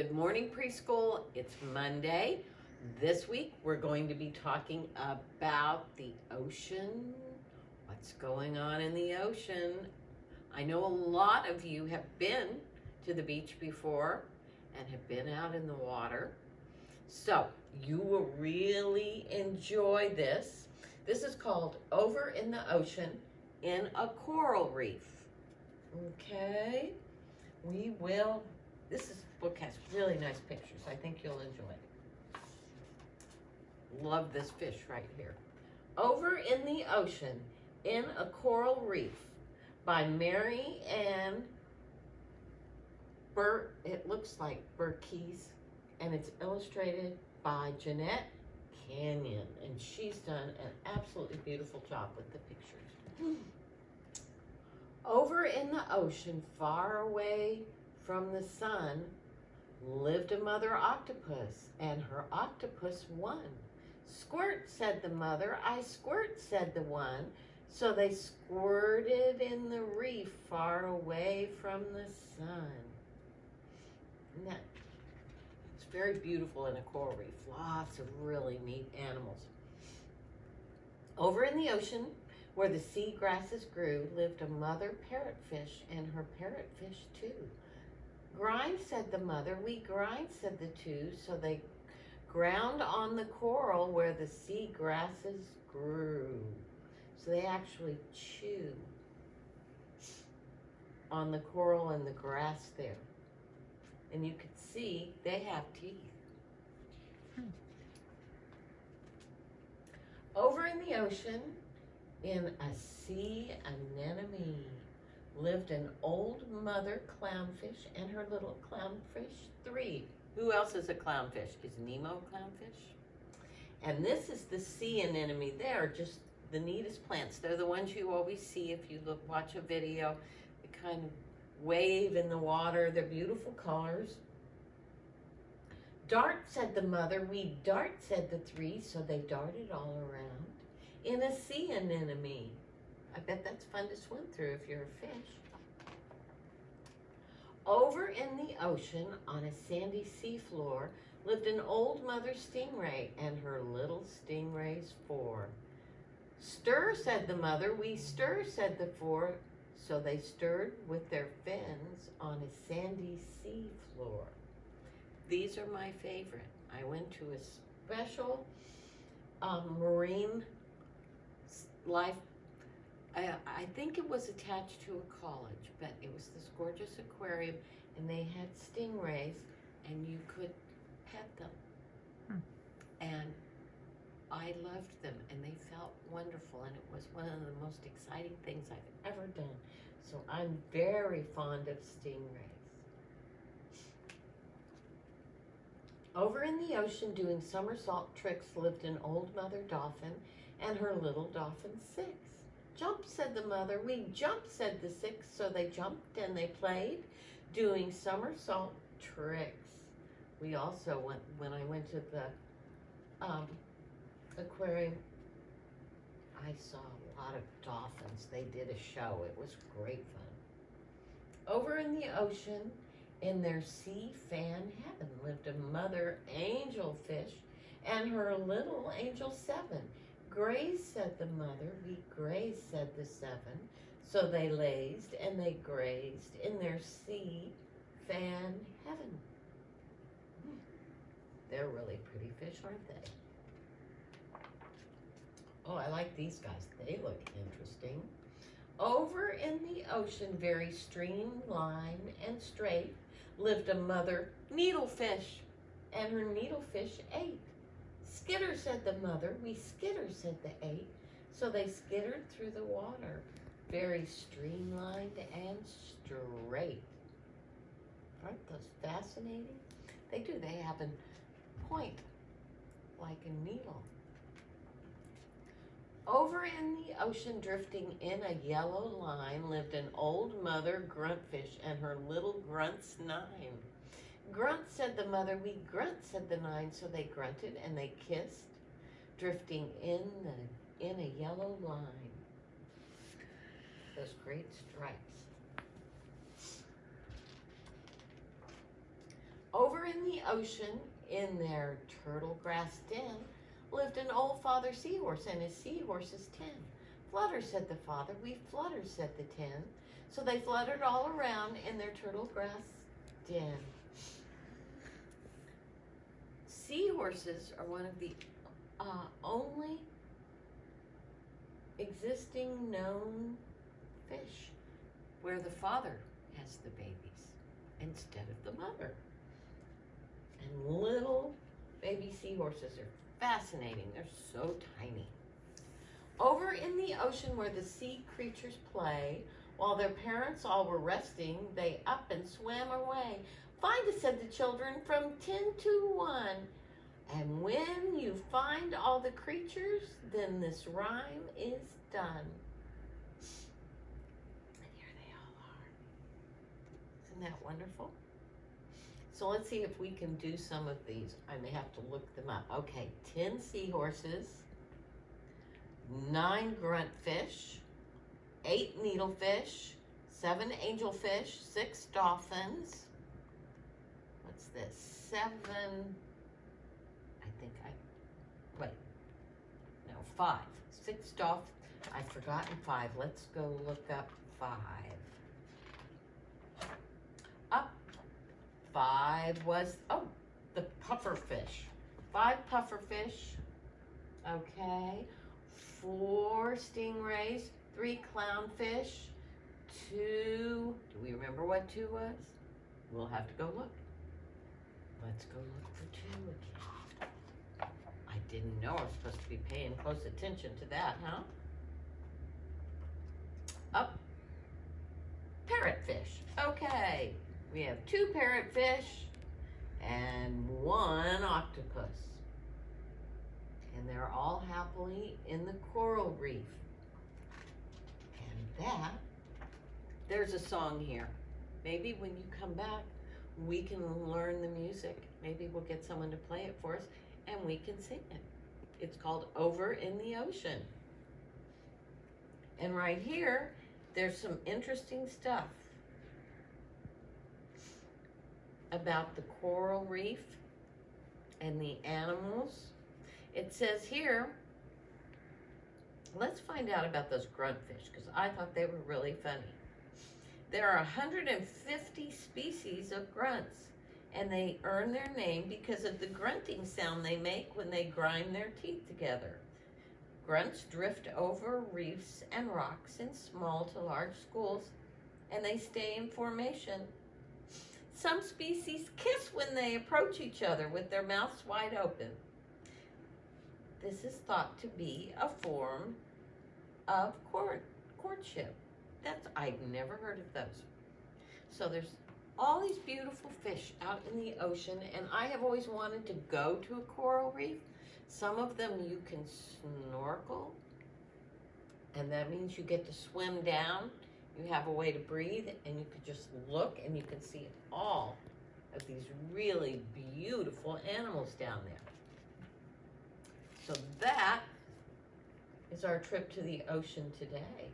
Good morning, preschool. It's Monday. This week we're going to be talking about the ocean. What's going on in the ocean? I know a lot of you have been to the beach before and have been out in the water. So you will really enjoy this. This is called Over in the Ocean in a Coral Reef. Okay, this book has really nice pictures. I think you'll enjoy it. Love this fish right here. Over in the Ocean in a Coral Reef by Mary Ann it looks like Burkes, and it's illustrated by Jeanette Canyon, and she's done an absolutely beautiful job with the pictures. Over in the ocean, far away from the sun, lived a mother octopus, and her octopus won. Squirt, said the mother, I squirt, said the one. So they squirted in the reef, far away from the sun. And it's very beautiful in a coral reef. Lots of really neat animals. Over in the ocean, where the sea grasses grew, lived a mother parrotfish and her parrotfish too. Grind, said the mother, we grind, said the two, so they ground on the coral where the sea grasses grew. So they actually chew on the coral and the grass there. And you can see they have teeth. Over in the ocean, in a sea anemone, lived an old mother clownfish and her little clownfish 3. Who else is a clownfish? Is Nemo Clownfish? And this is the sea anemone. They're just the neatest plants. They're the ones you always see if you watch a video. They kind of wave in the water. They're beautiful colors. Dart, said the mother. We dart, said the 3. So they darted all around in a sea anemone. I bet that's fun to swim through if you're a fish. Over in the ocean, on a sandy seafloor, lived an old mother stingray and her little stingrays 4. Stir, said the mother, we stir, said the 4. So they stirred with their fins on a sandy seafloor. These are my favorite. I went to a special marine life. I think it was attached to a college, but it was this gorgeous aquarium, and they had stingrays, and you could pet them. And I loved them, and they felt wonderful, and it was one of the most exciting things I've ever done. So I'm very fond of stingrays. Over in the ocean doing somersault tricks lived an old mother dolphin and her little dolphin 6. Jump, said the mother, we jump, said the 6, so they jumped and they played, doing somersault tricks. We also when I went to the aquarium, I saw a lot of dolphins. They did a show. It was great fun. Over in the ocean, in their sea fan heaven, lived a mother angelfish and her little angel 7. Graze, said the mother, we graze, said the 7. So they lazed and they grazed in their sea fan heaven. They're really pretty fish, aren't they? Oh, I like these guys. They look interesting. Over in the ocean, very streamlined and straight, lived a mother needlefish and her needlefish 8. Skitter, said the mother, we skitter, said the 8. So they skittered through the water, very streamlined and straight. Aren't those fascinating? They do, they have a point like a needle. Over in the ocean, drifting in a yellow line, lived an old mother gruntfish and her little grunts 9. Grunt, said the mother, we grunt, said the 9, so they grunted and they kissed, drifting in a yellow line. Those great stripes. Over in the ocean, in their turtle grass den, lived an old father seahorse and his seahorses 10. Flutter, said the father, we flutter, said the 10. So they fluttered all around in their turtle grass den. Seahorses are one of the only existing known fish where the father has the babies instead of the mother. And little baby seahorses are fascinating. They're so tiny. Over in the ocean where the sea creatures play, while their parents all were resting, they up and swam away. Find us, said the children, from 10 to 1. And when you find all the creatures, then this rhyme is done. And here they all are. Isn't that wonderful? So let's see if we can do some of these. I may have to look them up. Okay, 10 seahorses, 9 gruntfish, 8 needlefish, 7 angelfish, 6 dolphins. What's this? 7, wait, no, 5. 6 dolphins. I've forgotten 5. Let's go look up 5. Up 5 was, the pufferfish. 5 pufferfish. Okay. 4 stingrays, 3 clownfish, 2, do we remember what 2 was? We'll have to go look. Let's go look for 2 again. I didn't know I was supposed to be paying close attention to that, huh? Up, parrotfish. Okay, we have 2 parrotfish and 1 octopus. And they're all happily in the coral reef. And there's a song here. Maybe when you come back, we can learn the music. Maybe we'll get someone to play it for us and we can sing it. It's called Over in the Ocean. And right here, there's some interesting stuff about the coral reef and the animals. It says here, let's find out about those gruntfish because I thought they were really funny. There are 150 species of grunts, and they earn their name because of the grunting sound they make when they grind their teeth together. Grunts drift over reefs and rocks in small to large schools, and they stay in formation. Some species kiss when they approach each other with their mouths wide open. This is thought to be a form of courtship. I've never heard of those. So there's all these beautiful fish out in the ocean, and I have always wanted to go to a coral reef. Some of them you can snorkel, and that means you get to swim down. You have a way to breathe, and you could just look, and you can see all of these really beautiful animals down there. So that is our trip to the ocean today.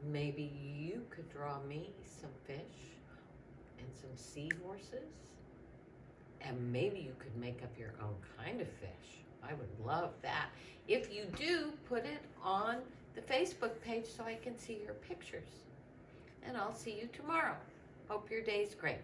Maybe you could draw me some fish and some seahorses, and maybe you could make up your own kind of fish. I would love that. If you do, put it on the Facebook page so I can see your pictures. And I'll see you tomorrow. Hope your day's great.